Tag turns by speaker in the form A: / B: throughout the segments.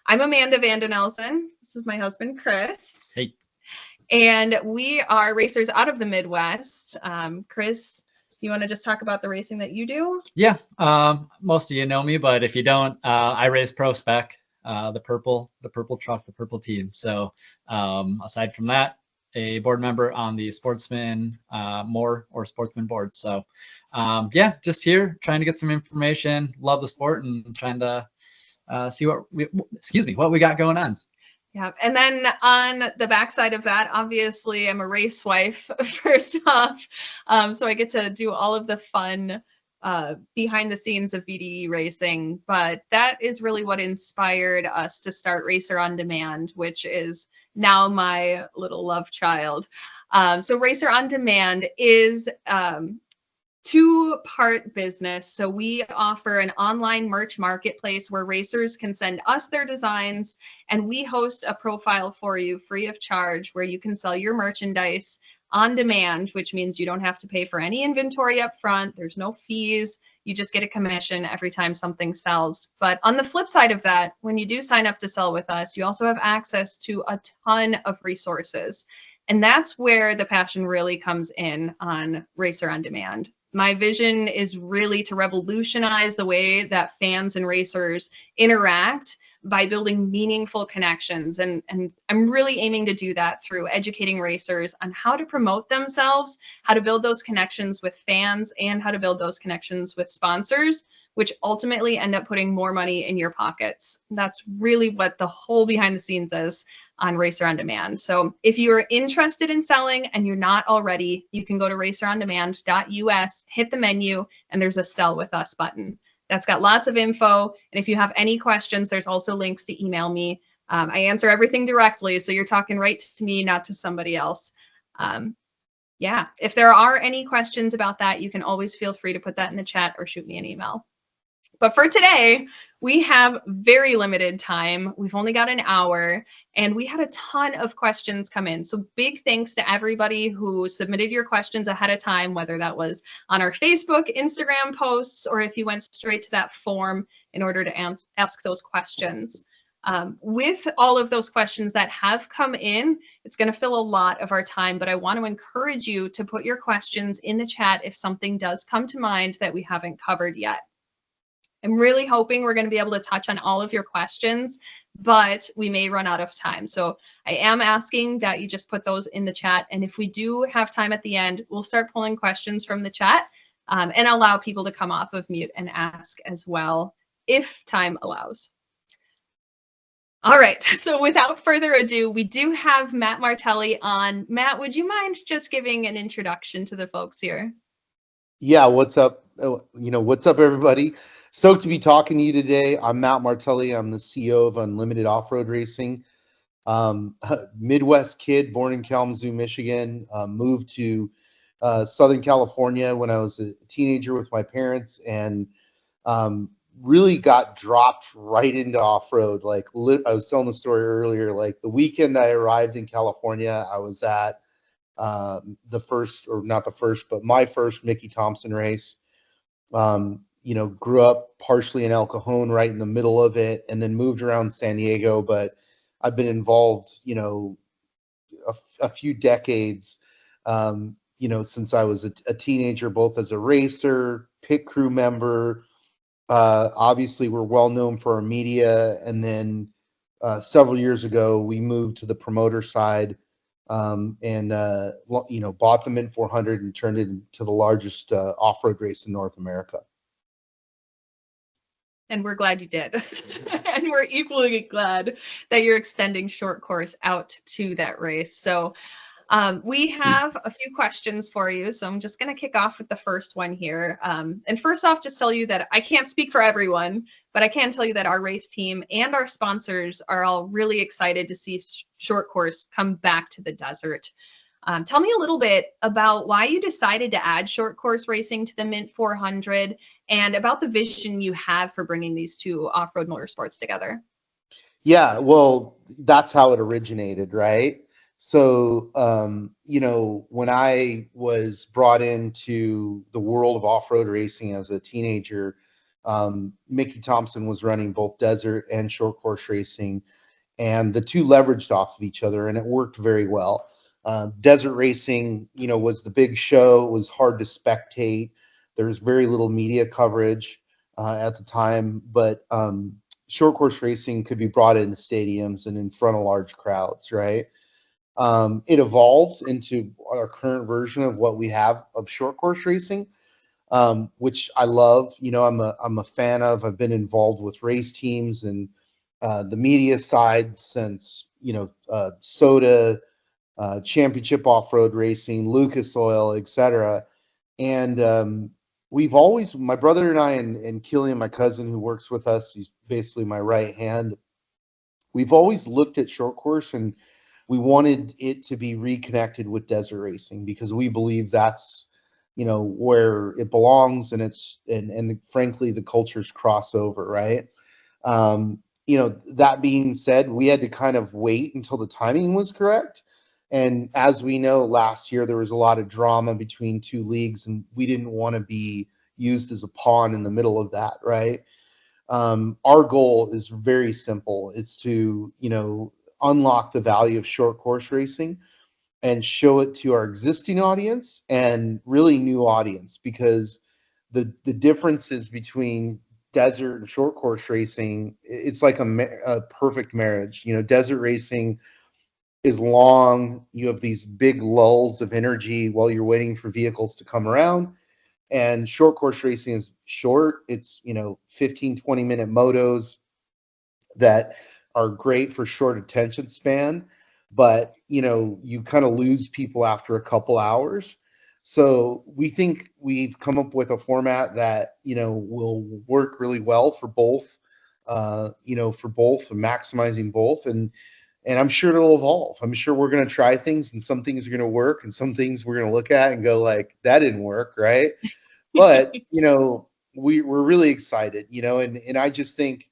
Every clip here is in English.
A: I'm Amanda Vanden Elsen. This is my husband, Chris.
B: Hey.
A: And we are racers out of the Midwest. Chris, you want to just talk about the racing that you do?
B: Yeah, most of you know me, but if you don't, I race Pro Spec, the purple truck, the purple team. So aside from that, a board member on the Sportsman Sportsman board. So yeah, just here trying to get some information. Love the sport and trying to see what we got going on.
A: Yeah. And then on the backside of that, obviously, I'm a race wife, first off. So I get to do all of the fun behind the scenes of VDE racing. But that is really what inspired us to start Racer on Demand, which is now my little love child. So Racer on Demand is two-part business. So we offer an online merch marketplace where racers can send us their designs, and we host a profile for you free of charge where you can sell your merchandise on demand, which means you don't have to pay for any inventory up front. There's no fees. You just get a commission every time something sells. But on the flip side of that, when you do sign up to sell with us, you also have access to a ton of resources. And that's where the passion really comes in on Racer on Demand. My vision is really to revolutionize the way that fans and racers interact by building meaningful connections. And I'm really aiming to do that through educating racers on how to promote themselves, how to build those connections with fans, and how to build those connections with sponsors, which ultimately end up putting more money in your pockets. That's really what the whole behind the scenes is on Racer on Demand. So if you are interested in selling and you're not already, you can go to racerondemand.us, hit the menu, and there's a Sell With Us button. That's got lots of info. And if you have any questions, there's also links to email me. I answer everything directly, so you're talking right to me, not to somebody else. Yeah, if there are any questions about that, you can always feel free to put that in the chat or shoot me an email. But for today, we have very limited time. We've only got an hour, and we had a ton of questions come in. So big thanks to everybody who submitted your questions ahead of time, whether that was on our Facebook, Instagram posts, or if you went straight to that form in order to ask those questions. With all of those questions that have come in, it's going to fill a lot of our time, but I want to encourage you to put your questions in the chat if something does come to mind that we haven't covered yet. I'm really hoping we're going to be able to touch on all of your questions, but we may run out of time. So I am asking that you just put those in the chat. And if we do have time at the end, we'll start pulling questions from the chat and allow people to come off of mute and ask as well, if time allows. All right, so without further ado, we do have Matt Martelli on. Matt, would you mind just giving an introduction to the folks here?
C: Yeah, what's up? What's up, everybody? Stoked to be talking to you today. I'm Matt Martelli. I'm the CEO of Unlimited Off-Road Racing. Midwest kid, born in Kalamazoo, Michigan. Moved to Southern California when I was a teenager with my parents, and really got dropped right into off-road. Like I was telling the story earlier, like the weekend I arrived in California, I was at the first, or not the first, but my first Mickey Thompson race. Grew up partially in El Cajon, right in the middle of it, and then moved around San Diego. But I've been involved, a few decades, since I was a teenager, both as a racer, pit crew member. Obviously, we're well known for our media. And then several years ago, we moved to the promoter side and bought the Mint 400 and turned it into the largest off-road race in North America.
A: And we're glad you did. And we're equally glad that you're extending short course out to that race. So we have a few questions for you. So I'm just going to kick off with the first one here. And first off, just tell you that I can't speak for everyone, but I can tell you that our race team and our sponsors are all really excited to see short course come back to the desert. Tell me a little bit about why you decided to add short course racing to the Mint 400 and about the vision you have for bringing these two off-road motorsports together.
C: Yeah, well, that's how it originated, right? So, when I was brought into the world of off-road racing as a teenager, Mickey Thompson was running both desert and short course racing, and the two leveraged off of each other, and it worked very well. Desert racing, was the big show. It was hard to spectate. There was very little media coverage at the time, but short course racing could be brought into stadiums and in front of large crowds, right? It evolved into our current version of what we have of short course racing, which I love. I'm a fan of. I've been involved with race teams and the media side since Soda, Championship Off-Road Racing, Lucas Oil, etc. And we've always, my brother and I, and Killian, my cousin who works with us, he's basically my right hand. We've always looked at short course, and we wanted it to be reconnected with desert racing because we believe that's where it belongs, and and frankly the cultures cross over, right? That being said, we had to kind of wait until the timing was correct. And as we know, last year there was a lot of drama between two leagues, and we didn't want to be used as a pawn in the middle of that, right? Our goal is very simple. It's to, unlock the value of short course racing and show it to our existing audience and really new audience, because the differences between desert and short course racing, it's like a perfect marriage. Desert racing is long. You have these big lulls of energy while you're waiting for vehicles to come around. And short course racing is short. It's 15, 20-minute motos that are great for short attention span, but you kind of lose people after a couple hours. So we think we've come up with a format that will work really well for both, maximizing both, and I'm sure it'll evolve. I'm sure we're going to try things, and some things are going to work, and some things we're going to look at and go like, that didn't work, right? But we're really excited, and I just think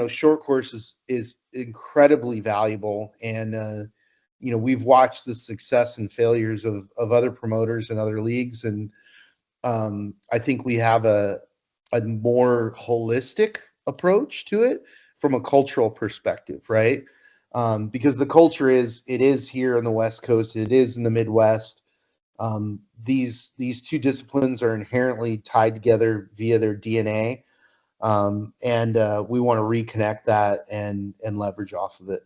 C: short course is incredibly valuable, and we've watched the success and failures of other promoters and other leagues, and I think we have a more holistic approach to it from a cultural perspective, right? Because the culture is here on the West Coast, it is in the Midwest. These two disciplines are inherently tied together via their DNA, and we want to reconnect that and leverage off of it.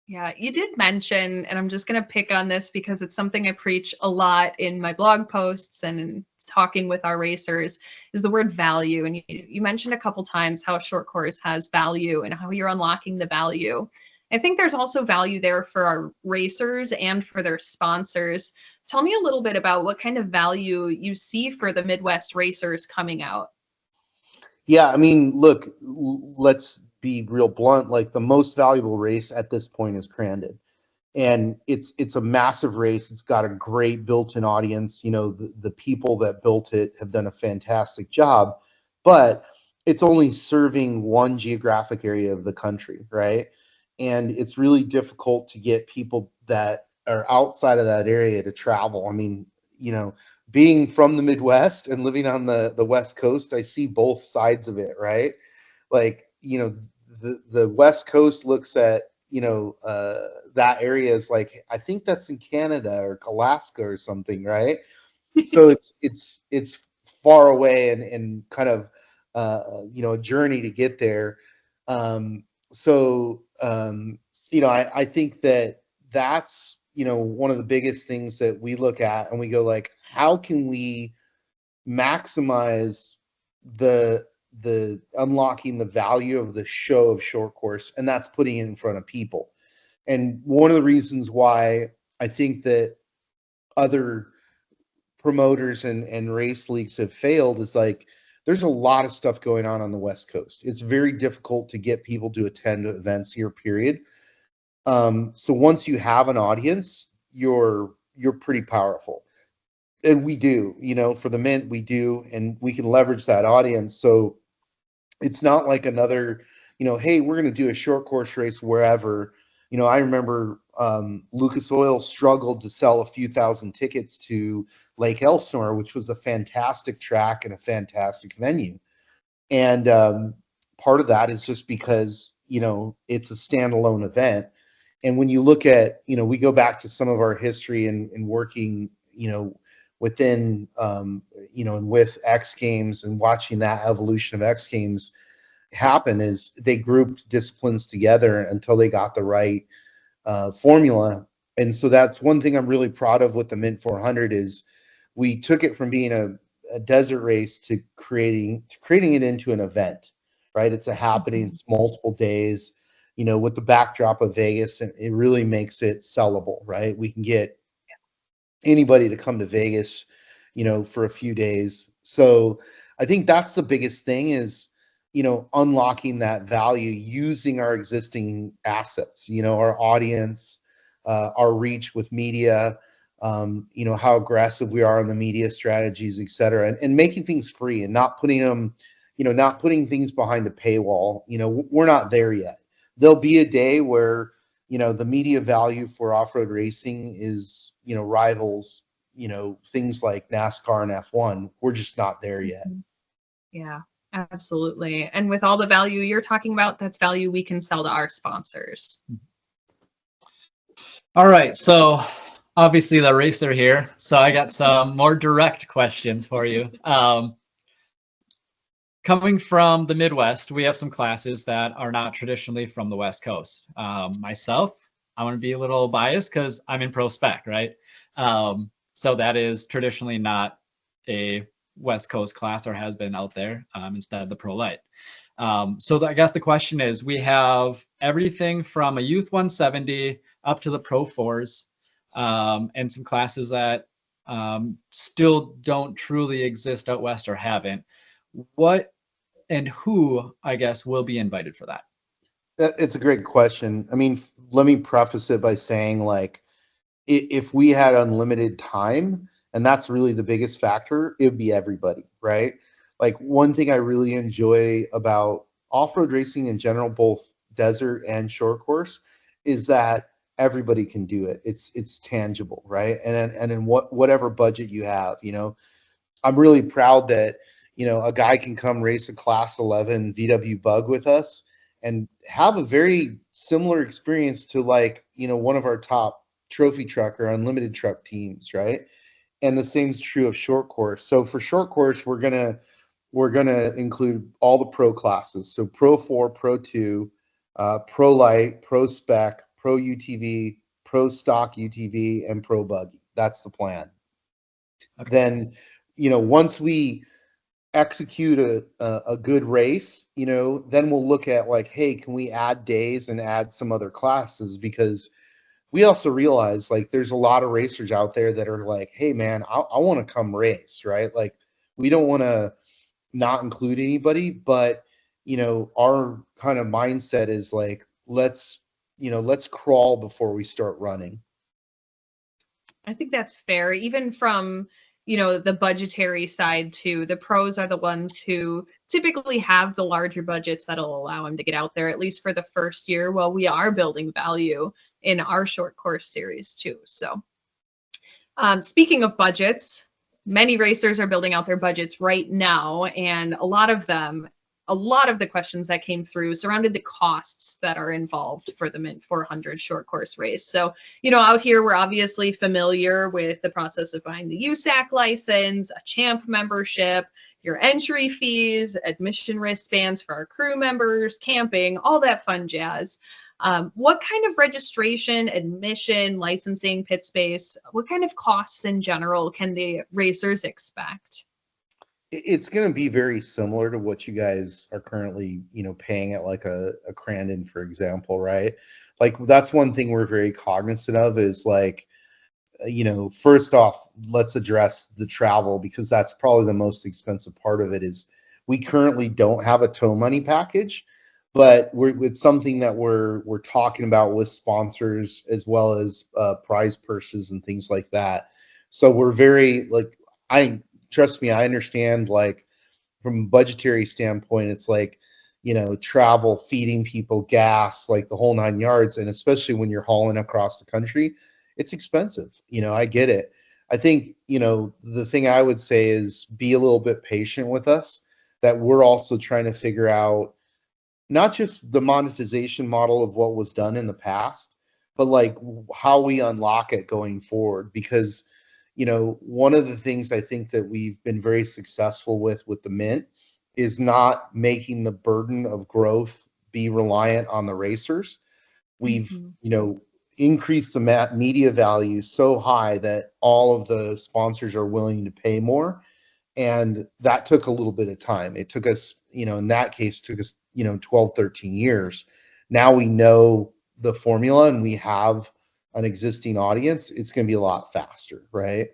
A: Yeah, you did mention, and I'm just going to pick on this because it's something I preach a lot in my blog posts and in talking with our racers, is the word value. And you mentioned a couple times how short course has value and how you're unlocking the value. I think there's also value there for our racers and for their sponsors. Tell me a little bit about what kind of value you see for the Midwest racers coming out.
C: Yeah, I mean, look, let's be real blunt. Like, the most valuable race at this point is Crandon, and it's a massive race. It's got a great built-in audience. The people that built it have done a fantastic job, but it's only serving one geographic area of the country, right? And it's really difficult to get people that are outside of that area to travel. I mean, being from the Midwest and living on the West Coast, I see both sides of it, right? Like, the West Coast looks at, that area as like, I think that's in Canada or Alaska or something, right? So it's far away and kind of, a journey to get there. I think that's one of the biggest things that we look at, and we go like, how can we maximize the unlocking the value of the show of short course, and that's putting it in front of people. And one of the reasons why I think that other promoters and race leagues have failed is like, there's a lot of stuff going on the West Coast. It's very difficult to get people to attend events here, period. So once you have an audience, you're pretty powerful. And we do, for the Mint, we do, and we can leverage that audience. So it's not like another, hey, we're going to do a short course race wherever. I remember Lucas Oil struggled to sell a few thousand tickets to Lake Elsinore, which was a fantastic track and a fantastic venue. And part of that is just because, it's a standalone event. And when you look at, we go back to some of our history in working, within, and with X Games and watching that evolution of X Games happen, is they grouped disciplines together until they got the right formula. And so that's one thing I'm really proud of with the Mint 400 is we took it from being a desert race to creating it into an event, right? It's a happening, it's multiple days, with the backdrop of Vegas, and it really makes it sellable, right? We can get anybody to come to Vegas, for a few days. So I think that's the biggest thing is, unlocking that value using our existing assets, our audience, our reach with media, how aggressive we are on the media strategies, et cetera, and making things free and not putting them, not putting things behind a paywall. We're not there yet. There'll be a day where, the media value for off-road racing is, rivals, things like NASCAR and F1. We're just not there yet.
A: Yeah, absolutely. And with all the value you're talking about, that's value we can sell to our sponsors.
B: All right. So obviously the racer here. So I got some more direct questions for you. Coming from the Midwest, we have some classes that are not traditionally from the West Coast. Myself, I want to be a little biased because I'm in pro spec, right? So that is traditionally not a West Coast class, or has been out there, instead the pro light. So I guess the question is, we have everything from a youth 170 up to the pro fours, and some classes that still don't truly exist out West or haven't. What and who, I guess, will be invited for that?
C: It's a great question. I mean, let me preface it by saying, like, if we had unlimited time, and that's really the biggest factor, it would be everybody, right? Like, one thing I really enjoy about off-road racing in general, both desert and short course, is that everybody can do it. It's tangible, right? And in whatever budget you have, I'm really proud that, a guy can come race a class 11 VW Bug with us and have a very similar experience to, like, one of our top trophy truck or unlimited truck teams, right? And the same is true of short course. So for short course, we're gonna include all the pro classes. So Pro 4, Pro 2, Pro Light, Pro Spec, Pro UTV, Pro Stock UTV, and Pro Buggy. That's the plan. Okay. Then, once we execute a good race, then we'll look at, like, hey, can we add days and add some other classes? Because we also realize, like, there's a lot of racers out there that are like, hey man, I want to come race, right? Like, we don't want to not include anybody, but our kind of mindset is like, let's crawl before we start running.
A: I think that's fair. Even from, the budgetary side too, the pros are the ones who typically have the larger budgets that'll allow them to get out there, at least for the first year, while we are building value in our short course series too. So speaking of budgets, many racers are building out their budgets right now, and a lot of the questions that came through surrounded the costs that are involved for the Mint 400 short course race. So, out here, we're obviously familiar with the process of buying the USAC license, a champ membership, your entry fees, admission wristbands for our crew members, camping, all that fun jazz. What kind of registration, admission, licensing, pit space, what kind of costs in general can the racers expect?
C: It's going to be very similar to what you guys are currently, paying at, like, a Crandon, for example, right? Like, that's one thing we're very cognizant of is, like, first off, let's address the travel, because that's probably the most expensive part of it. Is we currently don't have a tow money package, but it's something that we're talking about with sponsors, as well as prize purses and things like that. So we're very, like, trust me, I understand, like, from a budgetary standpoint, it's like, travel, feeding people, gas, like the whole 9 yards. And especially when you're hauling across the country, it's expensive. I get it. I think, the thing I would say is be a little bit patient with us. that we're also trying to figure out not just the monetization model of what was done in the past, but like how we unlock it going forward. Because, you know, one of the things I think that we've been very successful with the Mint is not making the burden of growth be reliant on the racers. We've, you know, increased the media value so high that all of the sponsors are willing to pay more. And that took a little bit of time. It took us, you know, in that case, took us, you know, 12, 13 years. Now we know the formula and we have an existing audience. It's going to be a lot faster, right?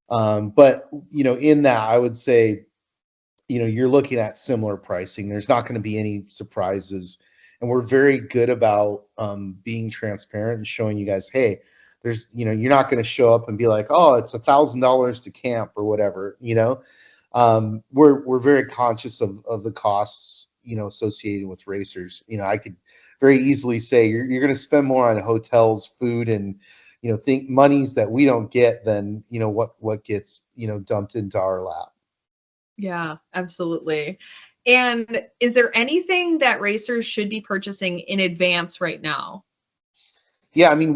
C: But, you know, in that, I would say, you know, you're looking at similar pricing. There's not going to be any surprises. And we're very good about being transparent and showing you guys, hey, there's, you know, you're not going to show up and be like, oh, it's $1,000 to camp or whatever, you know. We're very conscious of the costs, you know, associated with racers. You know, I could very easily say you're going to spend more on hotels, food, and, you know, think monies that we don't get than, you know, what gets, you know, dumped into our lap.
A: Yeah, absolutely. And is there anything that racers should be purchasing in advance right now?
C: Yeah, I mean,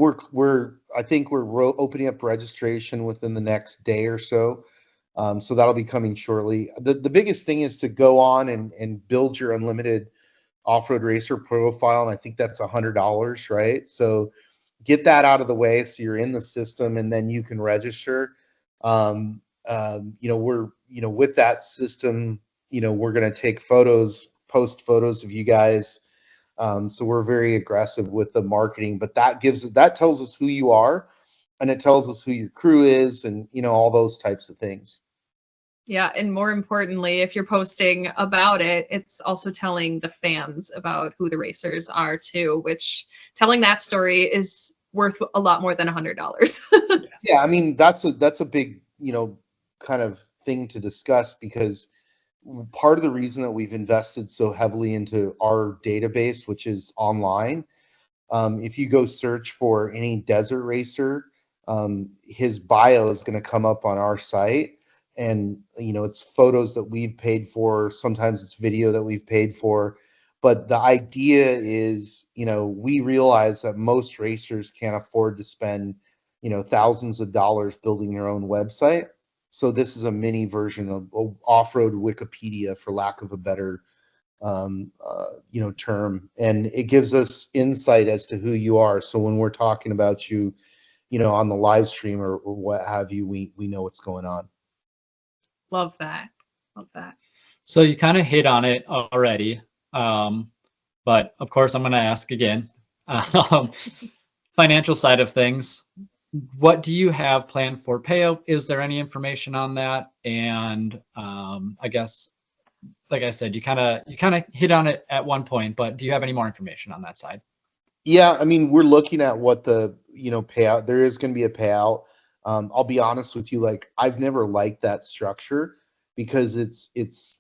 C: I think we're opening up registration within the next day or so. So that'll be coming shortly. The biggest thing is to go on and build your unlimited off-road racer profile. And I think that's $100, right? So get that out of the way so you're in the system and then you can register. You know, with that system, you know, we're going to take photos, post photos of you guys. So we're very aggressive with the marketing, but that tells us who you are, and it tells us who your crew is, and, you know, all those types of things.
A: Yeah, and more importantly, if you're posting about it, it's also telling the fans about who the racers are too, which telling that story is worth a lot more than $100.
C: Yeah, I mean, that's a big, you know, kind of thing to discuss, because part of the reason that we've invested so heavily into our database, which is online, if you go search for any desert racer, his bio is going to come up on our site. And, you know, it's photos that we've paid for. Sometimes it's video that we've paid for. But the idea is, you know, we realize that most racers can't afford to spend, you know, thousands of dollars building their own website. So this is a mini version of off-road Wikipedia, for lack of a better you know, term, and it gives us insight as to who you are. So when we're talking about you, you know, on the live stream or what have you, we know what's going on.
A: Love that. Love that.
B: So you kind of hit on it already, but of course I'm going to ask again. Financial side of things, what do you have planned for payout? Is there any information on that? And I guess, like I said, you kind of hit on it at one point, but do you have any more information on that side?
C: Yeah, I mean, we're looking at what the, you know, payout. There is going to be a payout. I'll be honest with you, like, I've never liked that structure because it's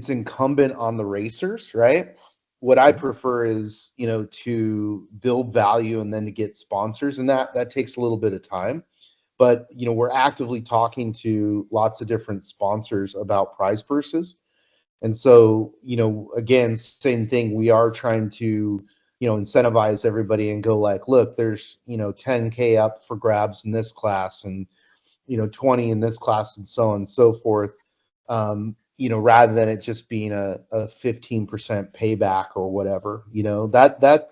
C: incumbent on the racers, right? What I prefer is, you know, to build value and then to get sponsors, and that takes a little bit of time. But, you know, we're actively talking to lots of different sponsors about prize purses. And so, you know, again, same thing. We are trying to, you know, incentivize everybody and go like, look, there's, you know, 10K up for grabs in this class, and, you know, 20 in this class, and so on and so forth. You know, rather than it just being a 15% payback or whatever, you know, that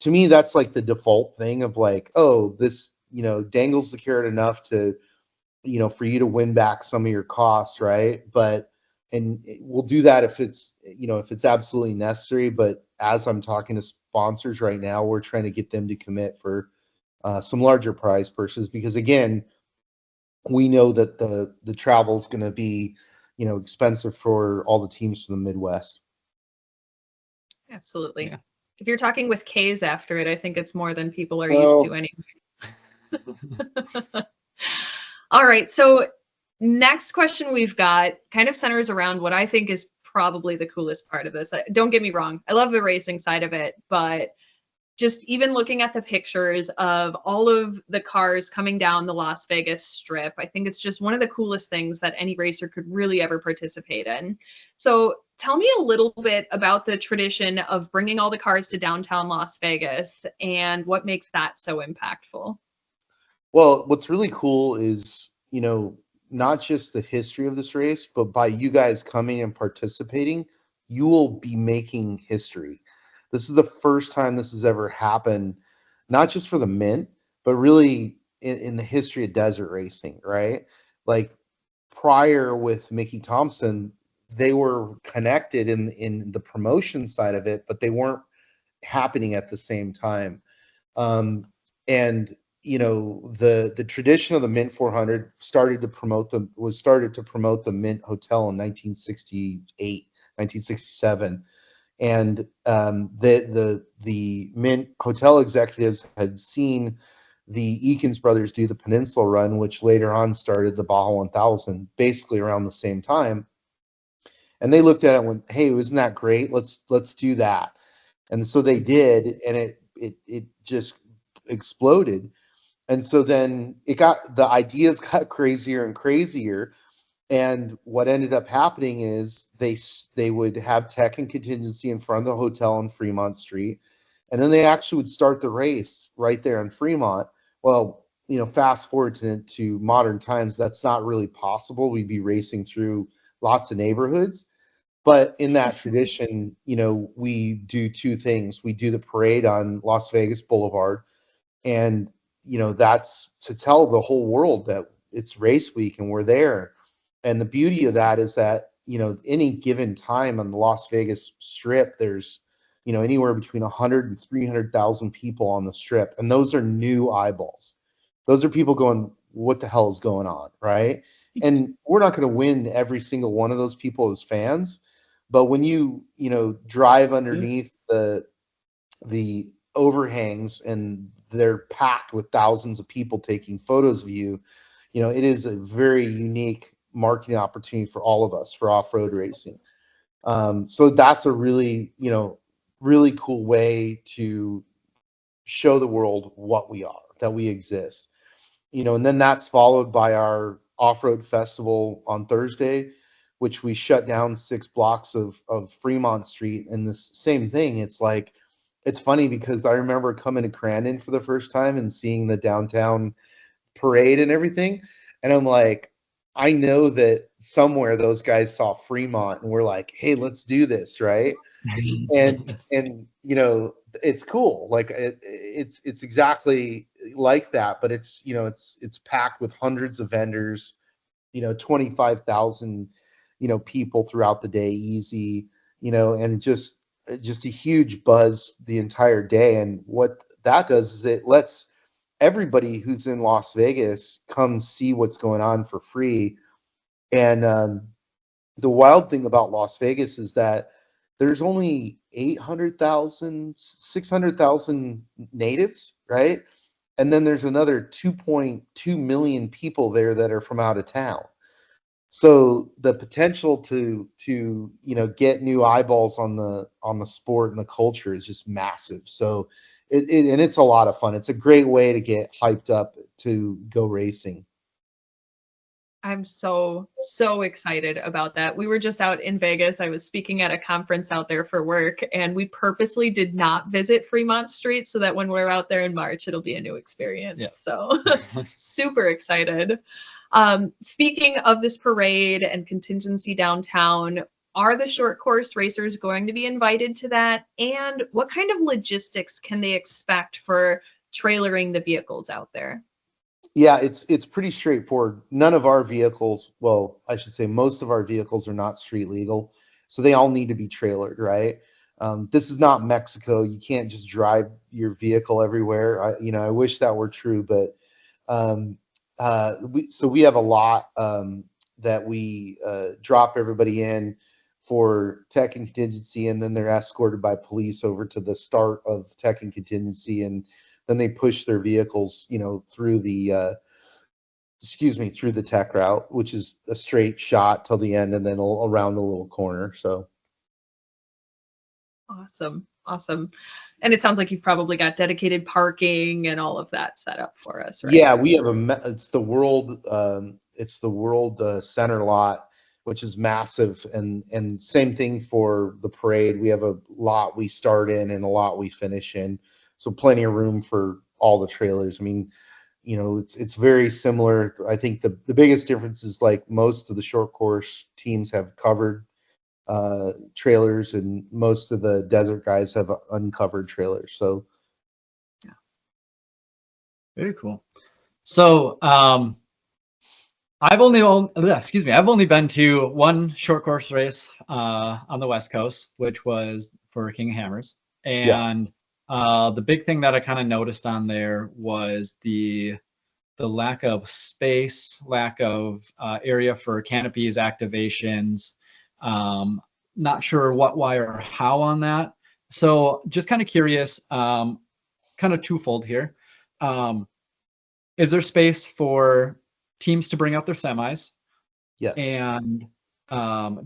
C: to me, that's like the default thing of like, oh, this, you know, dangles the carrot enough to, you know, for you to win back some of your costs, right? But, and we'll do that if it's, you know, if it's absolutely necessary. But as I'm talking to sponsors right now, we're trying to get them to commit for some larger prize purses, because again, we know that the travel is going to be, you know, expensive for all the teams from the Midwest.
A: Absolutely.
B: Yeah.
A: If you're talking with K's after it, I think it's more than people are used to anyway. All right. So next question we've got kind of centers around what I think is probably the coolest part of this. Don't get me wrong. I love the racing side of it, but just even looking at the pictures of all of the cars coming down the Las Vegas Strip, I think it's just one of the coolest things that any racer could really ever participate in. So tell me a little bit about the tradition of bringing all the cars to downtown Las Vegas and what makes that so impactful.
C: Well, what's really cool is, not just the history of this race, but by you guys coming and participating, you will be making history. This is the first time this has ever happened, not just for the Mint, but really in the history of desert racing, right? Like prior with Mickey Thompson, they were connected in the promotion side of it, but they weren't happening at the same time. And the tradition of the Mint 400 started to promote the Mint Hotel in 1968, 1967, and the Mint Hotel executives had seen the Eakins brothers do the Peninsula Run, which later on started the Baja 1000, basically around the same time. And they looked at it and went, "Hey, isn't that great? Let's do that." And so they did, and it just exploded. And so then the ideas got crazier and crazier. And what ended up happening is they would have tech and contingency in front of the hotel on Fremont Street, and then they actually would start the race right there in Fremont. Well, fast forward to modern times, that's not really possible. We'd be racing through lots of neighborhoods. But in that tradition, we do two things. We do the parade on Las Vegas Boulevard, and that's to tell the whole world that it's race week and we're there. And the beauty of that is that any given time on the Las Vegas Strip, there's anywhere between 100 and 300,000 people on the Strip, and those are new eyeballs. Those are people going, "What the hell is going on?" Right? And we're not going to win every single one of those people as fans, but when you drive underneath the overhangs and they're packed with thousands of people taking photos of you, it is a very unique marketing opportunity for all of us for off-road racing. So that's a really really cool way to show the world what we are, that we exist. And then that's followed by our off-road festival on Thursday, which we shut down 6 blocks of Fremont Street. And this same thing, it's funny because I remember coming to Crandon for the first time and seeing the downtown parade and everything. And I'm like, I know that somewhere those guys saw Fremont and we're like, "Hey, let's do this," right? and it's cool. Like it's exactly like that, but it's packed with hundreds of vendors, 25,000 people throughout the day, easy, and just a huge buzz the entire day. And what that does is it lets everybody who's in Las Vegas come see what's going on for free. And the wild thing about Las Vegas is that there's only 800,000, 600,000 natives, right? And then there's another 2.2 million people there that are from out of town. So the potential to get new eyeballs on the sport and the culture is just massive. So and it's a lot of fun. It's a great way to get hyped up to go racing.
A: I'm so excited about that. We were just out in Vegas. I was speaking at a conference out there for work, and we purposely did not visit Fremont Street so that when we're out there in March, it'll be a new experience. Yeah. So super excited. Speaking of this parade and contingency downtown, are the short course racers going to be invited to that? And what kind of logistics can they expect for trailering the vehicles out there?
C: Yeah, it's pretty straightforward. None of our vehicles, well, I should say most of our vehicles are not street legal, so they all need to be trailered, right? This is not Mexico. You can't just drive your vehicle everywhere. I wish that were true, but we have a lot that we drop everybody in for tech and contingency, and then they're escorted by police over to the start of tech and contingency, and then they push their vehicles, through the through the tech route, which is a straight shot till the end, and then around the little corner. So
A: awesome. And it sounds like you've probably got dedicated parking and all of that set up for us, right?
C: Yeah, we have it's the world center lot, which is massive, and same thing for the parade. We have a lot we start in and a lot we finish in, so plenty of room for all the trailers. I mean, it's very similar. I think the biggest difference is like most of the short course teams have covered trailers, and most of the desert guys have uncovered trailers. So
B: Very cool. So I've only been to one short course race on the West Coast, which was for King of Hammers. And the big thing that I kind of noticed on there was the lack of space, lack of area for canopies, activations. Not sure what, why, or how on that. So just kind of curious, kind of twofold here. Is there space for teams to bring out their semis?
C: yes.
B: And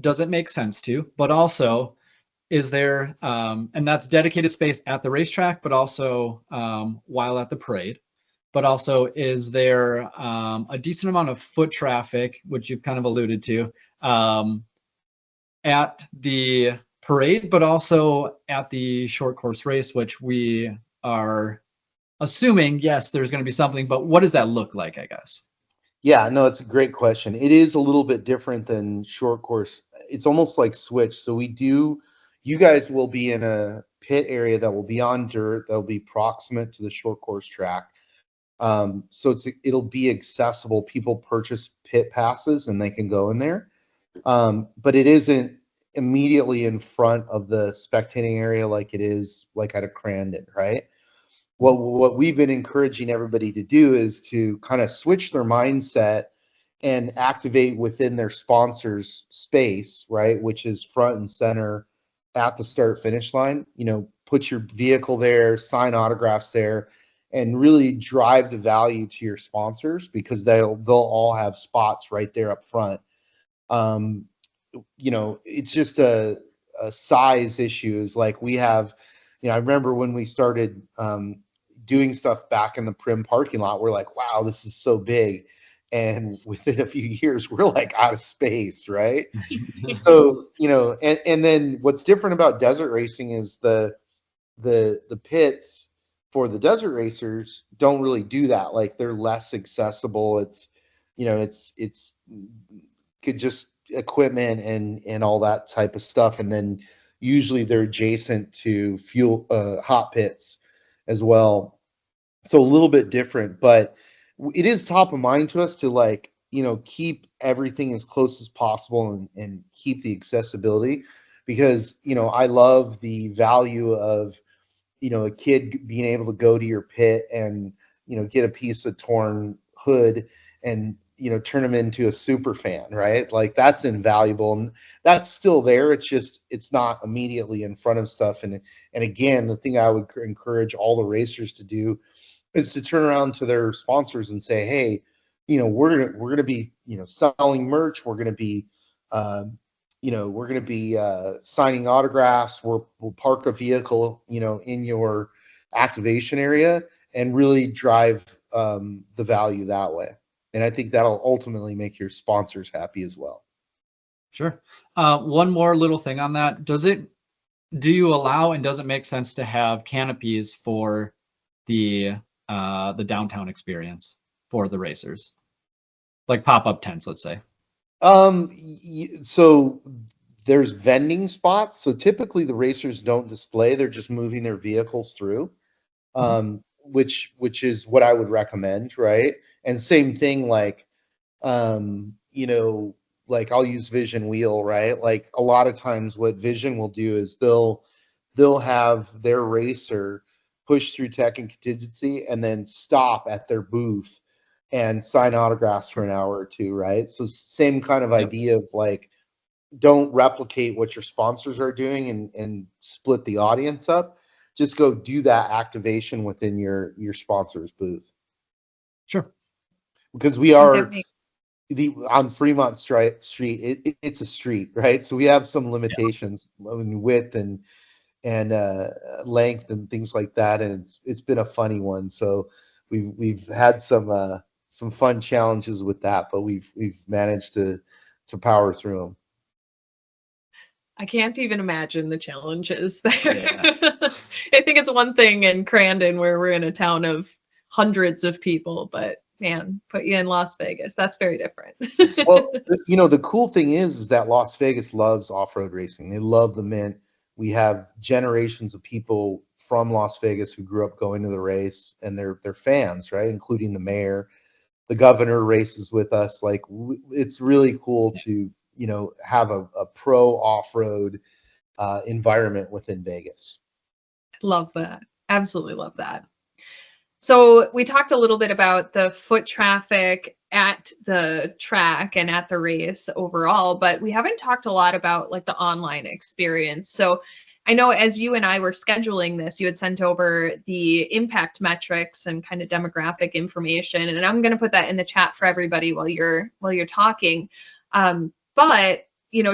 B: does it make sense to? But also, is there, and that's dedicated space at the racetrack, but also while at the parade. But also, is there a decent amount of foot traffic, which you've kind of alluded to, at the parade, but also at the short course race, which we are assuming, yes, there's going to be something, but what does that look like, I guess?
C: Yeah, no, it's a great question. It is a little bit different than short course. It's almost like switch. So you guys will be in a pit area that will be on dirt, that will be proximate to the short course track. So it'll be accessible. People purchase pit passes and they can go in there. But it isn't immediately in front of the spectating area like it is like at a Crandon, right? What we've been encouraging everybody to do is to kind of switch their mindset and activate within their sponsor's space, right? Which is front and center at the start finish line. Put your vehicle there, sign autographs there, and really drive the value to your sponsors, because they'll all have spots right there up front. It's just a size issue. Is like we have, I remember when we started doing stuff back in the Prim parking lot, we're like, wow, this is so big. And within a few years, we're like out of space, right? So, and then what's different about desert racing is the pits for the desert racers don't really do that. Like they're less accessible. It's could just equipment and all that type of stuff. And then usually they're adjacent to fuel hot pits as well. So a little bit different, but it is top of mind to us to keep everything as close as possible and keep the accessibility, because, I love the value of, a kid being able to go to your pit and, get a piece of torn hood and, turn them into a super fan, right? Like that's invaluable, and that's still there. It's not immediately in front of stuff. And again, the thing I would encourage all the racers to do is to turn around to their sponsors and say, hey, we're gonna be, selling merch. We're gonna be, signing autographs. We'll park a vehicle, in your activation area, and really drive the value that way. And I think that'll ultimately make your sponsors happy as well.
B: Sure. One more little thing on that. Do you allow, and does it make sense to have canopies for the downtown experience for the racers? Like pop-up tents, let's say.
C: So there's vending spots. So typically the racers don't display, they're just moving their vehicles through. Which is what I would recommend, right? And same thing, like like I'll use Vision Wheel, right? Like a lot of times what Vision will do is they'll have their racer push through tech and contingency and then stop at their booth and sign autographs for an hour or two, right? So same kind of idea of like, don't replicate what your sponsors are doing and split the audience up. Just go do that activation within your sponsor's booth.
B: Sure.
C: Because we are on Fremont Street. It's a street, right? So we have some limitations in width and and length and things like that, and it's been a funny one. So we've had some fun challenges with that, but we've managed to power through them.
A: I can't even imagine the challenges there.
B: Yeah.
A: I think it's one thing in Crandon where we're in a town of hundreds of people, but man, put you in Las Vegas. That's very different.
C: Well, the cool thing is that Las Vegas loves off-road racing. They love the Mint. We have generations of people from Las Vegas who grew up going to the race, and they're fans, right? Including the mayor. The governor races with us. Like, it's really cool to have a pro off-road environment within Vegas.
A: Love that. Absolutely love that. So we talked a little bit about the foot traffic at the track and at the race overall, but we haven't talked a lot about like the online experience. So I know as you and I were scheduling this, you had sent over the impact metrics and kind of demographic information, and I'm going to put that in the chat for everybody while you're talking. But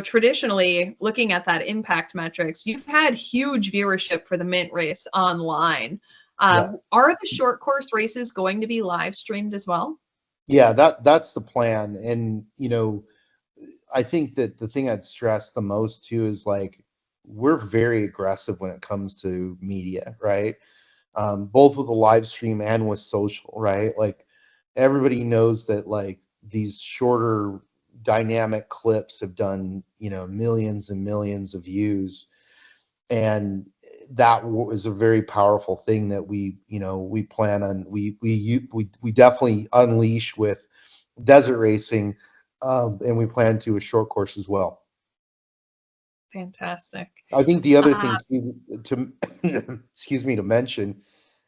A: traditionally, looking at that impact metrics, you've had huge viewership for the Mint race online.
C: Yeah.
A: Are the short course races going to be live streamed as well?
C: Yeah, that's the plan. And I think that the thing I'd stress the most too is like we're very aggressive when it comes to media, right? Both with the live stream and with social, right? Like everybody knows that like these shorter dynamic clips have done millions and millions of views, and that was a very powerful thing that we plan on. We definitely unleash with desert racing, and we plan to a short course as well.
A: Fantastic.
C: I think the other thing to excuse me, to mention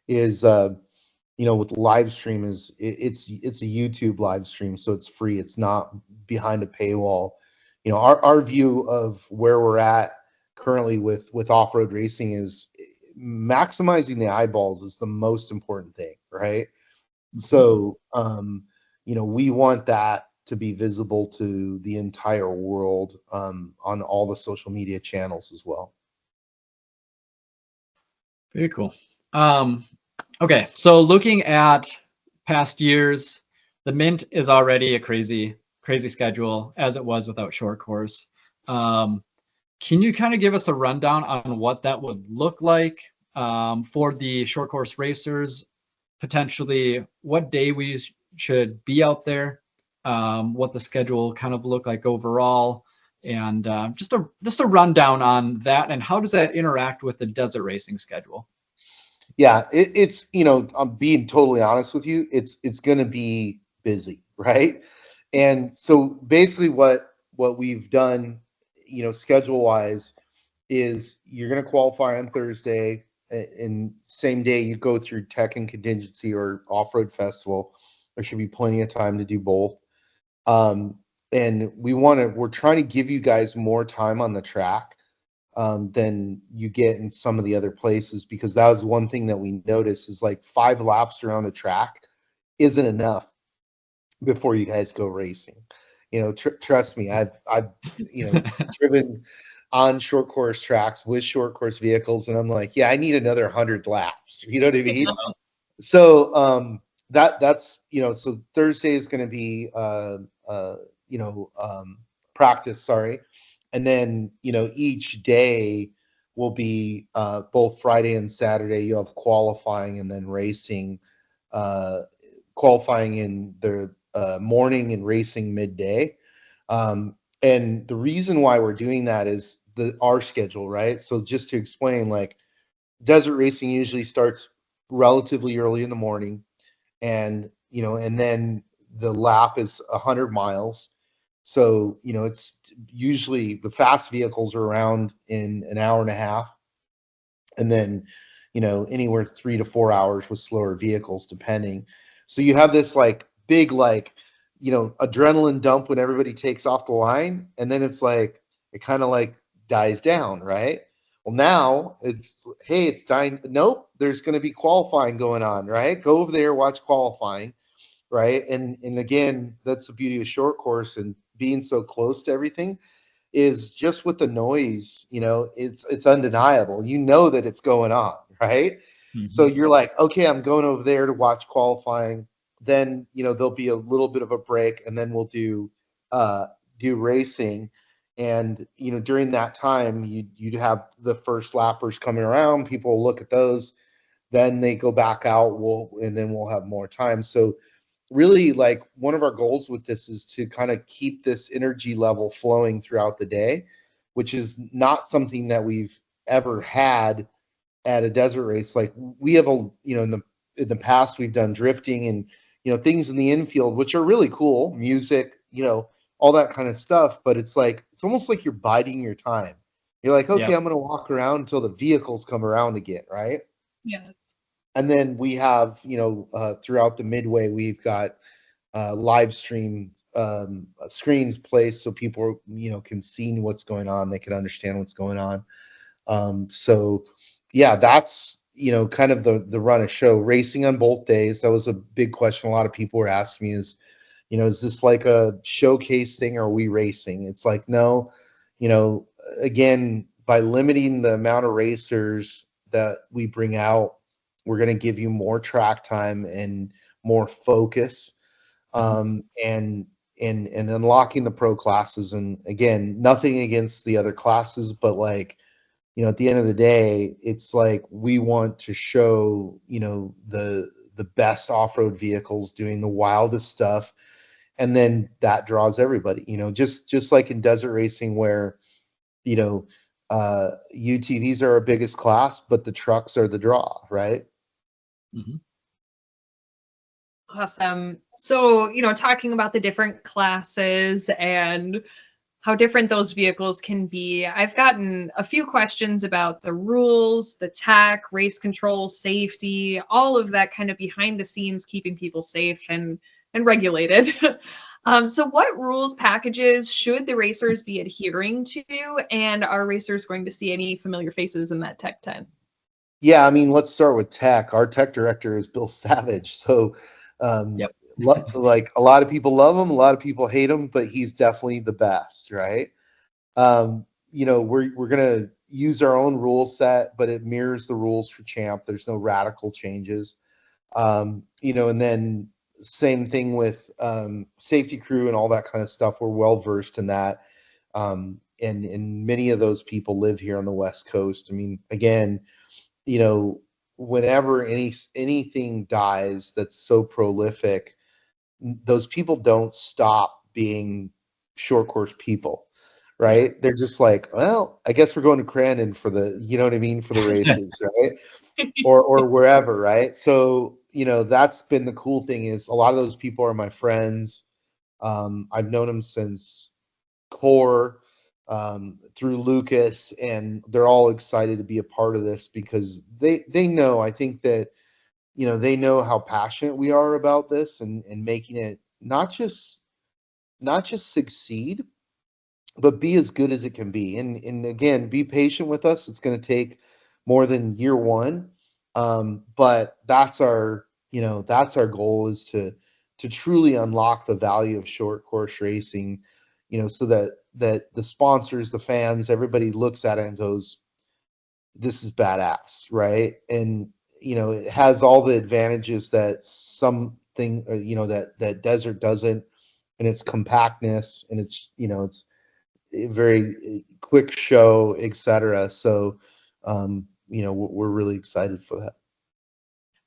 C: is with live stream is it's a YouTube live stream, so it's free. It's not behind a paywall. Our view of where we're at currently with off-road racing is maximizing the eyeballs is the most important thing, right? So we want that to be visible to the entire world on all the social media channels as well.
B: Very cool. Okay, so looking at past years, the Mint is already a crazy schedule as it was without short course. Can you kind of give us a rundown on what that would look like for the short course racers? Potentially, what day we should be out there, what the schedule kind of look like overall, and just a rundown on that, and how does that interact with the desert racing schedule?
C: Yeah, it's I'm being totally honest with you. It's going to be busy, right? And so basically, what we've done, schedule wise, is you're going to qualify on Thursday, and same day you go through tech and contingency or off-road festival. There should be plenty of time to do both. And we're trying to give you guys more time on the track than you get in some of the other places, because that was one thing that we noticed is like 5 laps around the track isn't enough before you guys go racing. Trust me, I've driven on short course tracks with short course vehicles, and I'm like, yeah, I need another 100 laps. You know what I mean? So that's so Thursday is going to be practice, sorry, and then each day will be both Friday and Saturday. You have qualifying and then racing. Qualifying in the morning and racing midday. And the reason why we're doing that is our schedule, right? So just to explain, like desert racing usually starts relatively early in the morning, and then the lap is 100 miles. So it's usually the fast vehicles are around in an hour and a half, and then anywhere 3 to 4 hours with slower vehicles depending. So you have this like big adrenaline dump when everybody takes off the line, and then it's like it kind of like dies down, right? Well, now it's dying. Nope, there's going to be qualifying going on, right? Go over there, watch qualifying, right? And again, that's the beauty of short course and being so close to everything. is just with the noise, it's undeniable. You know that it's going on, right? So
B: Mhm.
C: you're like, okay, I'm going over there to watch qualifying. Then, there'll be a little bit of a break, and then we'll do racing. And during that time, you'd have the first lappers coming around. People will look at those, then they go back out. And then we'll have more time. So really, like, one of our goals with this is to kind of keep this energy level flowing throughout the day, which is not something that we've ever had at a desert race. Like, we have in the past we've done drifting and things in the infield, which are really cool, music, all that kind of stuff. But it's almost like you're biding your time. You're like, okay,
B: Yep.
C: I'm going to walk around until the vehicles come around again, right?
A: Yes.
C: And then we have, throughout the midway, we've got live stream screens placed so people, can see what's going on. They can understand what's going on. So yeah, that's, kind of the run of show. Racing on both days. That was a big question a lot of people were asking me is this like a showcase thing, or are we racing? It's like, no, again, by limiting the amount of racers that we bring out, we're going to give you more track time and more focus, and unlocking the pro classes. And again, nothing against the other classes, but like, at the end of the day, it's like we want to show, the best off-road vehicles doing the wildest stuff, and then that draws everybody. Just like in desert racing, where you know UTVs are our biggest class, but the trucks are the draw, right?
B: Mhm.
A: Awesome. So, talking about the different classes and how different those vehicles can be, I've gotten a few questions about the rules, the tech, race control, safety, all of that kind of behind the scenes, keeping people safe and regulated. So what rules packages should the racers be adhering to? And are racers going to see any familiar faces in that tech tent?
C: Yeah, I mean, let's start with tech. Our tech director is Bill Savage. So, um,
B: Yep.
C: like, a lot of people love him, a lot of people hate him, but he's definitely the best, right? We're gonna use our own rule set, but it mirrors the rules for Champ. There's no radical changes. And then same thing with safety crew and all that kind of stuff. We're well versed in that. And many of those people live here on the West Coast. I mean, again, whenever anything dies that's so prolific, those people don't stop being short course people,
A: Yeah.
C: right? They're just like, well, I guess we're going to Crandon for the, you know what I mean, for the races, right? Or wherever, right? So, that's been the cool thing, is a lot of those people are my friends. I've known them since core, through Lucas, and they're all excited to be a part of this because they know, I think that, they know how passionate we are about this, and making it not just succeed, but be as good as it can be. And again, be patient with us. It's going to take more than year one. But that's our goal, is to truly unlock the value of short course racing, so that the sponsors, the fans, everybody looks at it and goes, this is badass, right? And it has all the advantages that something, that desert doesn't, and its compactness, and it's a very quick show, etc. So, we're really excited for that.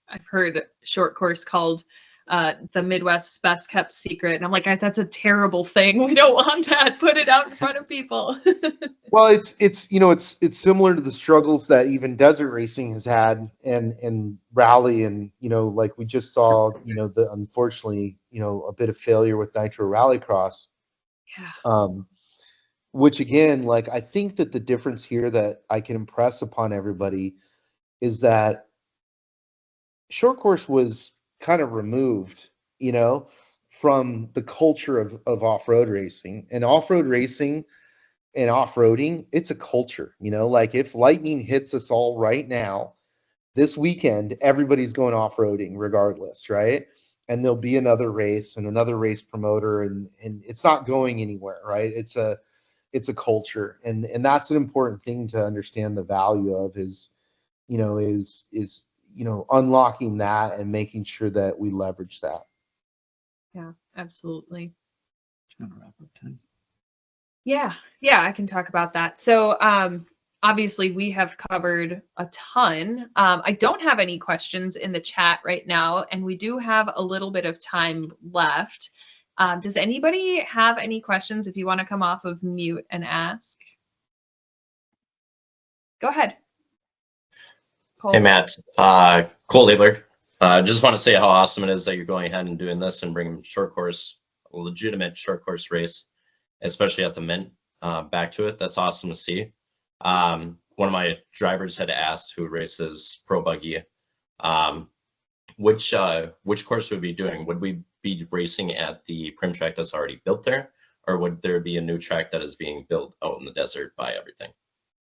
A: I've heard short course called the Midwest's best kept secret. And I'm like, guys, that's a terrible thing. We don't want that. Put it out in front of people.
C: Well, it's similar to the struggles that even desert racing has had, and rally, and like we just saw, the unfortunately, a bit of failure with Nitro Rallycross.
A: Yeah.
C: Which again, like, I think that the difference here that I can impress upon everybody is that short course was kind of removed, from the culture of off-road racing. And off-road racing and off-roading, it's a culture, like, if lightning hits us all right now, this weekend, everybody's going off-roading regardless, right? And there'll be another race and another race promoter, and it's not going anywhere, right? it's a culture, and that's an important thing to understand the value of is unlocking that and making sure that we leverage that.
A: Yeah, absolutely.
B: Trying to wrap up time.
A: Yeah, I can talk about that. So, obviously, we have covered a ton. I don't have any questions in the chat right now, and we do have a little bit of time left. Does anybody have any questions? If you want to come off of mute and ask, go ahead. Cole.
D: Hey, Matt. Cole Abler. Just want to say how awesome it is that you're going ahead and doing this and bringing short course, a legitimate short course race, especially at the Mint, back to it. That's awesome to see. One of my drivers had asked, who races Pro Buggy, which course would we be doing? Would we be racing at the Prim track that's already built there, or would there be a new track that is being built out in the desert by everything?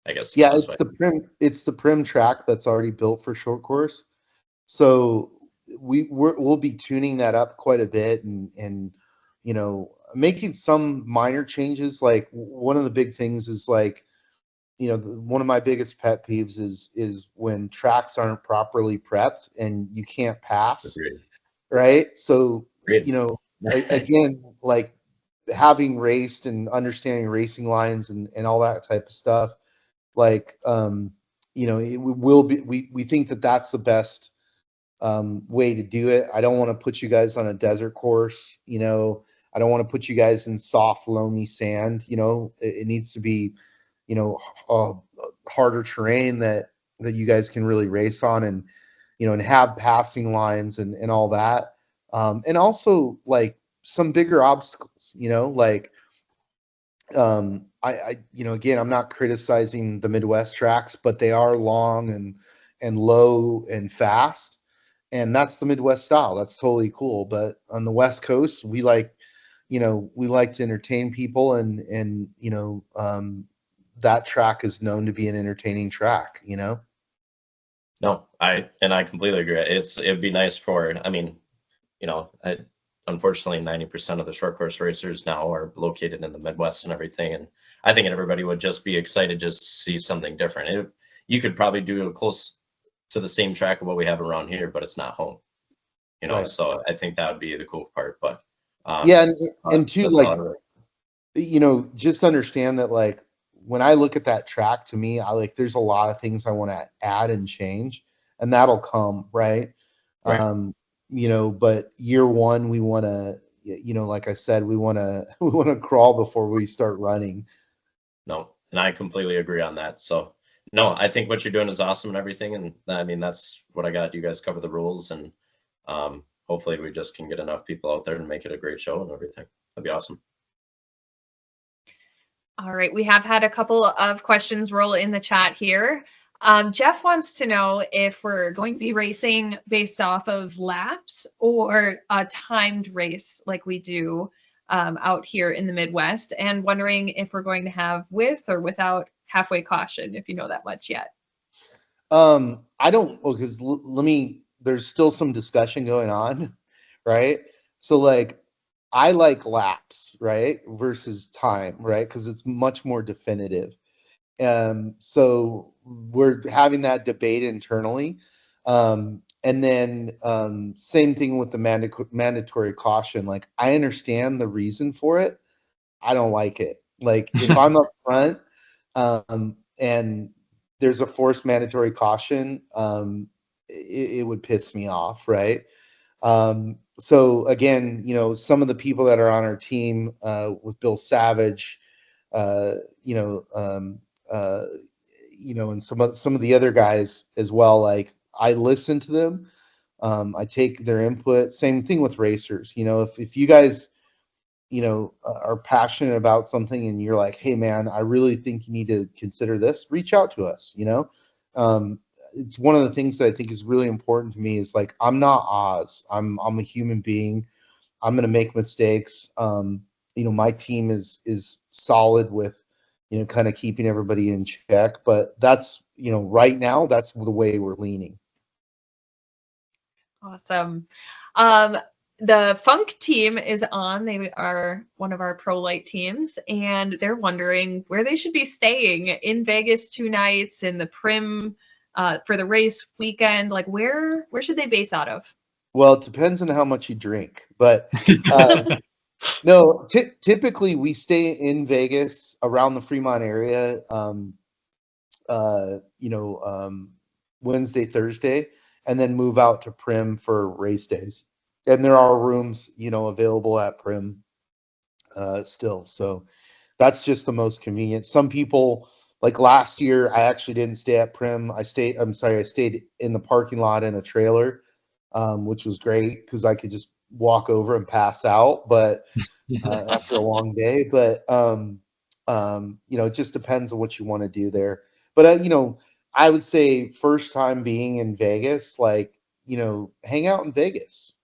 D: I guess.
C: Yeah, it's the Prim track that's already built for short course. So we'll be tuning that up quite a bit and making some minor changes. Like one of the big things is like, one of my biggest pet peeves is when tracks aren't properly prepped and you can't pass.
D: Agreed.
C: Right? So,
D: Agreed.
C: Again, like having raced and understanding racing lines and all that type of stuff, like, it will be, we think that that's the best way to do it. I don't want to put you guys on a desert course. I don't want to put you guys in soft, loamy sand. It needs to be, harder terrain that you guys can really race on, and and have passing lines and all that, and also like some bigger obstacles. Like I again, I'm not criticizing the Midwest tracks, but they are long and low and fast, and that's the Midwest style. That's totally cool. But on the West Coast, we like to entertain people, and that track is known to be an entertaining track.
D: No, I completely agree. It'd be nice for, unfortunately 90% of the short course racers now are located in the Midwest and everything, and I think everybody would just be excited just to see something different. You could probably do close to the same track of what we have around here, but it's not home.
C: Right.
D: So I think that would be the cool part. But
C: yeah, and too, like, just understand that, like, when I look at that track, to me, there's a lot of things I want to add and change, and that'll come, right?
D: Right.
C: But year one, we want to, like I said, we want to crawl before we start running.
D: No, and I completely agree on that. So no, I think what you're doing is awesome and everything, and that's what I got. You guys cover the rules, and hopefully we just can get enough people out there and make it a great show and everything. That'd be awesome.
A: All right, we have had a couple of questions roll in the chat here. Jeff wants to know if we're going to be racing based off of laps or a timed race like we do out here in the Midwest, and wondering if we're going to have with or without halfway caution, if you know that much yet.
C: I don't, because there's still some discussion going on, right? So, like, I like laps, right, versus time, right, because it's much more definitive. So we're having that debate internally. And then same thing with the mandatory caution. Like, I understand the reason for it. I don't like it. Like, if I'm up front and there's a forced mandatory caution, it would piss me off, right? So again, some of the people that are on our team with Bill Savage, and some of the other guys as well, like, I listen to them. I take their input. Same thing with racers. If you guys, are passionate about something and you're like, hey man, I really think you need to consider this, reach out to us. It's one of the things that I think is really important to me is, like, I'm not Oz. I'm a human being. I'm going to make mistakes. My team is solid with, kind of keeping everybody in check, but that's, right now, that's the way we're leaning.
A: Awesome. The Funk team is on. They are one of our pro light teams, and they're wondering where they should be staying in Vegas 2 nights in the Prim for the race weekend. Like where should they base out of?
C: Well, it depends on how much you drink, but no, typically we stay in Vegas around the Fremont area. Wednesday, Thursday, and then move out to Prim for race days. And there are rooms, available at Prim still. So that's just the most convenient. Some people, like last year, I actually didn't stay at Prim. I stayed in the parking lot in a trailer, which was great because I could just walk over and pass out, but after a long day. But it just depends on what you want to do there. But I would say first time being in Vegas, like, hang out in Vegas.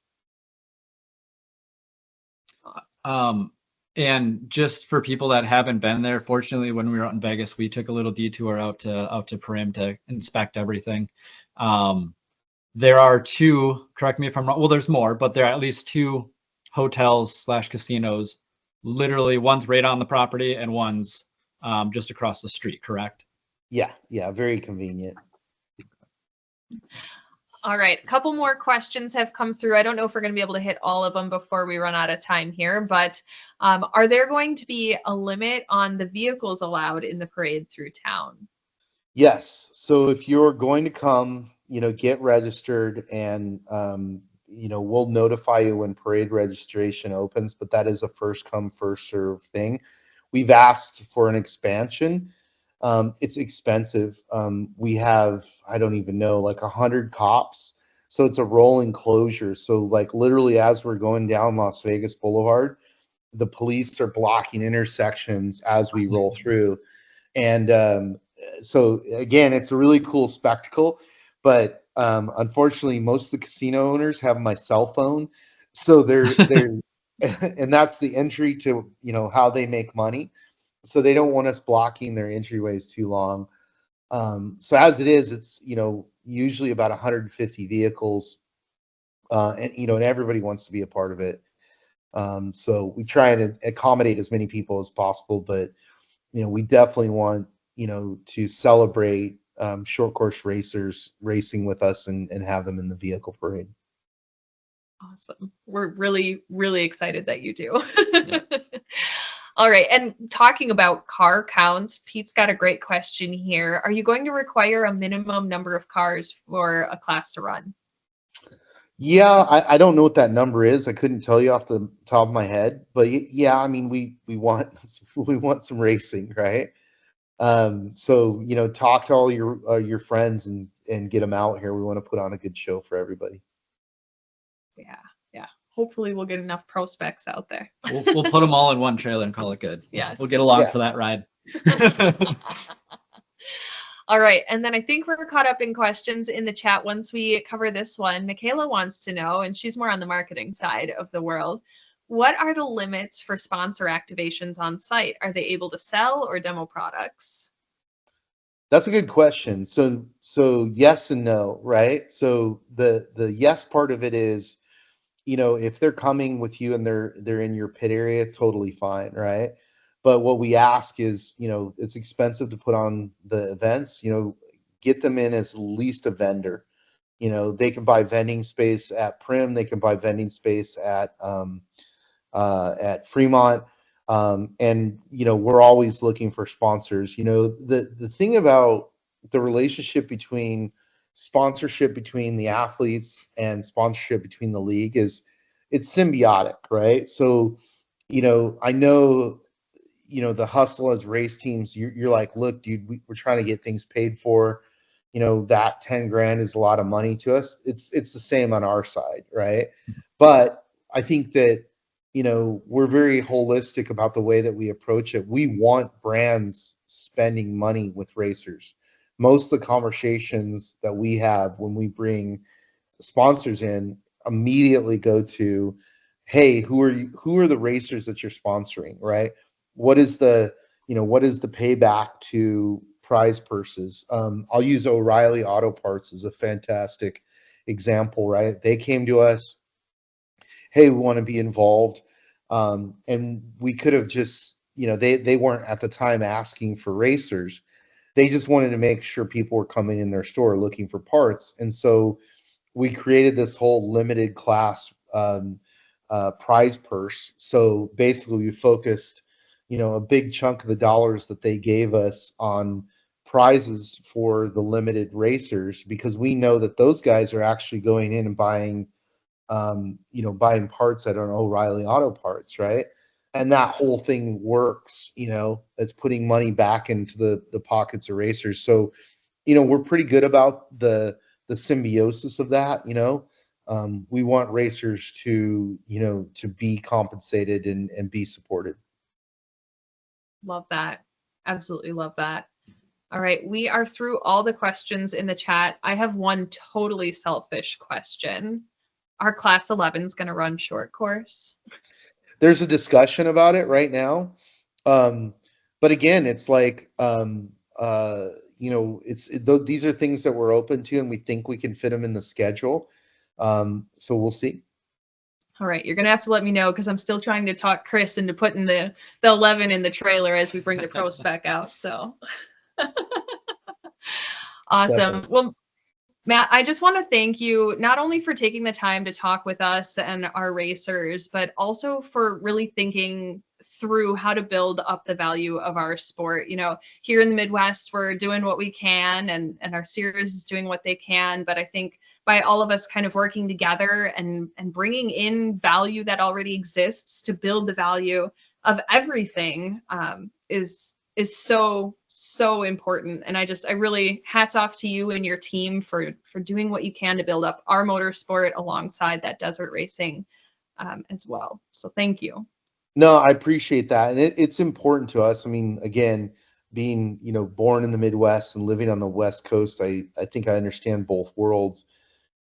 B: And just for people that haven't been there, fortunately, when we were out in Vegas, we took a little detour out to Prim to inspect everything. There are two, correct me if I'm wrong, well, there's more, but there are at least two hotels / casinos. Literally, one's right on the property and one's just across the street, correct?
C: Yeah, very convenient.
A: All right, a couple more questions have come through. I don't know if we're going to be able to hit all of them before we run out of time here, but are there going to be a limit on the vehicles allowed in the parade through town?
C: Yes. So if you're going to come, get registered, and we'll notify you when parade registration opens, but that is a first come, first serve thing. We've asked for an expansion. It's expensive. We have, I don't even know, like 100 cops. So it's a rolling closure. So like literally as we're going down Las Vegas Boulevard, the police are blocking intersections as we roll through. And so again, it's a really cool spectacle, but unfortunately most of the casino owners have my cell phone. So they're and that's the entry to, how they make money. So they don't want us blocking their entryways too long. So as it is, it's, usually about 150 vehicles, and everybody wants to be a part of it. So we try and accommodate as many people as possible, but, we definitely want, to celebrate short course racers racing with us and have them in the vehicle parade.
A: Awesome. We're really, really excited that you do.
B: Yeah.
A: All right. And talking about car counts, Pete's got a great question here. Are you going to require a minimum number of cars for a class to run?
C: Yeah, I don't know what that number is. I couldn't tell you off the top of my head, but yeah, I mean, we want we want some racing, right? So talk to all your friends and get them out here. We want to put on a good show for everybody.
A: Yeah. Hopefully we'll get enough pro specs out there.
B: We'll put them all in one trailer and call it good.
A: Yes.
B: We'll get along
C: Yeah.
B: for that ride.
A: All right. And then I think we're caught up in questions in the chat once we cover this one. Michaela wants to know, and she's more on the marketing side of the world, what are the limits for sponsor activations on site? Are they able to sell or demo products?
C: That's a good question. So yes and no, right? So the yes part of it is, if they're coming with you and they're in your pit area, totally fine, right? But what we ask is, it's expensive to put on the events, get them in as least a vendor. They can buy vending space at Prim, they can buy vending space at Fremont. And we're always looking for sponsors. The thing about the relationship between sponsorship between the athletes and sponsorship between the league is it's symbiotic, right? So I know the hustle as race teams, you're like, look, dude, we're trying to get things paid for. That 10 grand is a lot of money to us. It's the same on our side, right? But I think that we're very holistic about the way that we approach it. We want brands spending money with racers. Most of the conversations that we have when we bring sponsors in immediately go to, hey, who are the racers that you're sponsoring, right? What is the payback to prize purses? I'll use O'Reilly Auto Parts as a fantastic example, right? They came to us hey, we want to be involved. And we could have just, they weren't at the time asking for racers. They just wanted to make sure people were coming in their store looking for parts. And so we created this whole limited class prize purse. So basically we focused, a big chunk of the dollars that they gave us on prizes for the limited racers, because we know that those guys are actually going in and buying buying parts at an O'Reilly Auto Parts, right? And that whole thing works, it's putting money back into the pockets of racers. So, we're pretty good about the symbiosis of that. We want racers to, to be compensated and be supported.
A: Love that. Absolutely love that. All right, we are through all the questions in the chat. I have one totally selfish question. Our class 11 is going to run short course.
C: There's a discussion about it right now. But again, it's like, these are things that we're open to, and we think we can fit them in the schedule. So we'll see.
A: All right, you're going to have to let me know, because I'm still trying to talk Chris into putting the 11 in the trailer as we bring the pro spec out. So awesome.
C: Definitely.
A: Well, Matt, I just want to thank you not only for taking the time to talk with us and our racers, but also for really thinking through how to build up the value of our sport. Here in the Midwest, we're doing what we can, and our series is doing what they can. But I think by all of us kind of working together and bringing in value that already exists to build the value of everything is so important. And I really, hats off to you and your team for doing what you can to build up our motorsport alongside that desert racing as well. So thank you.
C: No, I appreciate that. And it's important to us. I mean, again, being, born in the Midwest and living on the West Coast, I think I understand both worlds.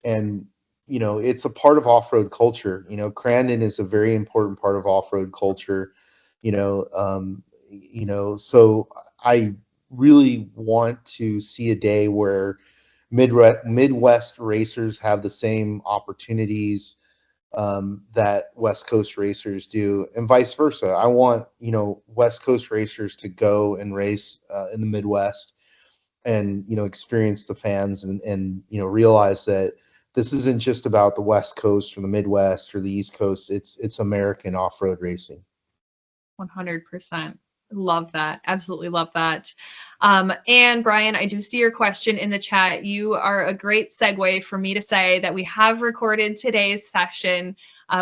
C: And, it's a part of off-road culture. Crandon is a very important part of off-road culture, so I really want to see a day where Midwest racers have the same opportunities that West Coast racers do, and vice versa. I want, West Coast racers to go and race in the Midwest and, experience the fans and realize that this isn't just about the West Coast or the Midwest or the East Coast. It's American off-road racing.
A: 100%. Love that. Absolutely love that. And Brian, I do see your question in the chat. You are a great segue for me to say that we have recorded today's session.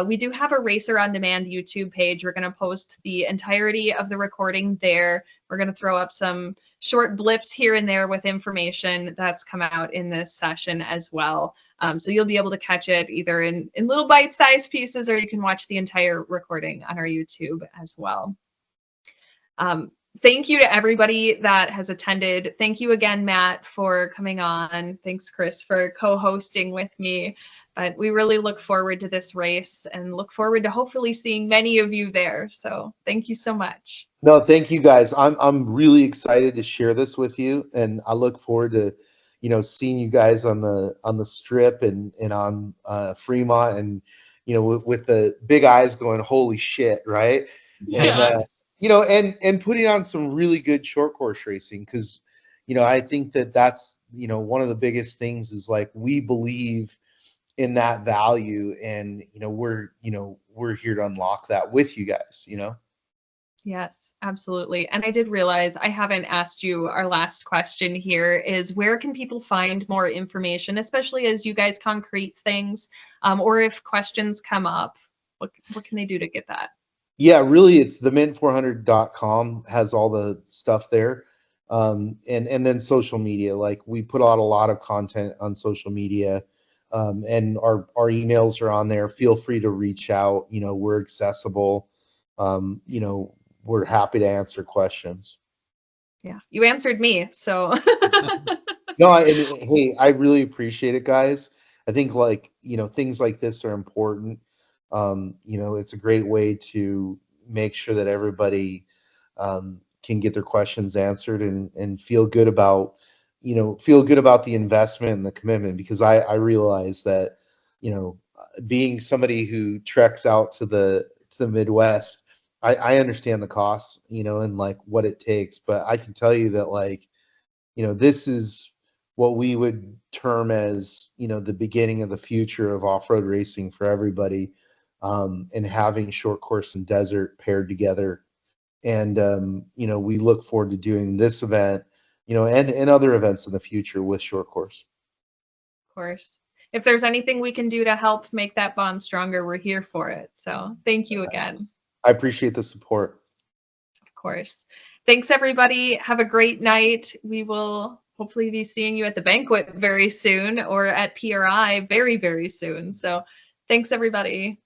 A: We do have a Racer on Demand YouTube page. We're going to post the entirety of the recording there. We're going to throw up some short blips here and there with information that's come out in this session as well. So you'll be able to catch it either in little bite-sized pieces, or you can watch the entire recording on our YouTube as well. Thank you to everybody that has attended. Thank you again, Matt, for coming on. Thanks, Chris, for co-hosting with me. But we really look forward to this race and look forward to hopefully seeing many of you there. So thank you so much.
C: No, thank you guys. I'm really excited to share this with you, and I look forward to, seeing you guys on the strip and on Fremont, and with the big eyes going, holy shit, right?
A: Yeah.
C: And and putting on some really good short course racing, because I think that's one of the biggest things is, like, we believe in that value, and we're here to unlock that with you guys.
A: Yes, absolutely. And I did realize I haven't asked you our last question here is, where can people find more information, especially as you guys concrete things, or if questions come up, what can they do to get that?
C: Yeah, really, it's themint400.com has all the stuff there. And then social media, like, we put out a lot of content on social media, and our emails are on there. Feel free to reach out. We're accessible. We're happy to answer questions.
A: Yeah, you answered me, so.
C: No, hey, I really appreciate it, guys. I think, like, things like this are important. It's a great way to make sure that everybody can get their questions answered and feel good about the investment and the commitment, because I realize that being somebody who treks out to the Midwest, I understand the costs, you know, and like what it takes. But I can tell you that, like, you know, this is what we would term as, you know, the beginning of the future of off-road racing for everybody, and having short course and desert paired together. And you know, we look forward to doing this event, you know, and other events in the future with short course.
A: Of course. If there's anything we can do to help make that bond stronger, we're here for it. So thank you again.
C: I appreciate the support.
A: Of course. Thanks, everybody. Have a great night. We will hopefully be seeing you at the banquet very soon, or at PRI very, very soon. So thanks, everybody.